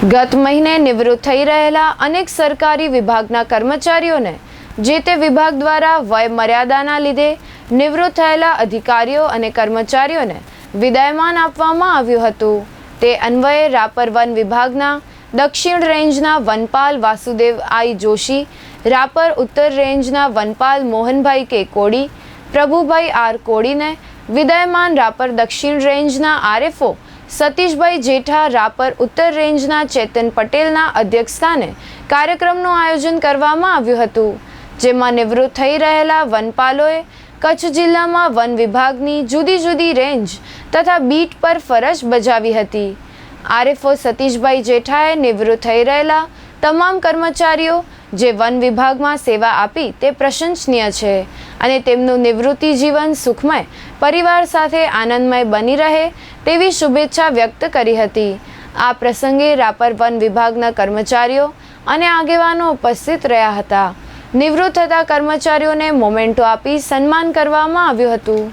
ગત મહિને નિવૃત્ત થઈ રહેલા અનેક સરકારી વિભાગના કર્મચારીઓને જે તે વિભાગ દ્વારા વય મર્યાદાના લીધે નિવૃત્ત થયેલા અધિકારીઓ અને કર્મચારીઓને વિદાયમાન આપવામાં આવ્યું હતું। તે અન્વયે રાપર વન વિભાગના દક્ષિણ રેન્જના વનપાલ વાસુદેવ આઈ જોશી, રાપર ઉત્તર રેન્જના વનપાલ મોહનભાઈ કે કોડી, પ્રભુભાઈ આર કોડીને વિદાયમાન રાપર દક્ષિણ રેન્જના આરએફઓ સતીશભાઈ જેઠા, રાપર ઉત્તર રેન્જના ચેતન પટેલના અધ્યક્ષસ્થાને કાર્યક્રમનું આયોજન કરવામાં આવ્યું હતું, જેમાં નિવૃત્ત થઈ રહેલા વનપાલોએ કચ્છ જિલ્લામાં વન વિભાગની જુદી જુદી રેન્જ તથા બીટ પર ફરજ બજાવી હતી। આરએફઓ સતીશભાઈ જેઠાએ નિવૃત્ત થઈ રહેલા તમામ કર્મચારીઓ જે વન વિભાગમાં સેવા આપી તે પ્રશંસનીય છે અને તેમનું નિવૃત્તિ જીવન સુખમય પરિવાર સાથે આનંદમય બની રહે તેવી શુભેચ્છા વ્યક્ત કરી હતી। આ પ્રસંગે રાપર વન વિભાગના કર્મચારીઓ અને આગેવાનો ઉપસ્થિત રહ્યા હતા। નિવૃત્ત થતા કર્મચારીઓને મોમેન્ટો આપી સન્માન કરવામાં આવ્યું હતું।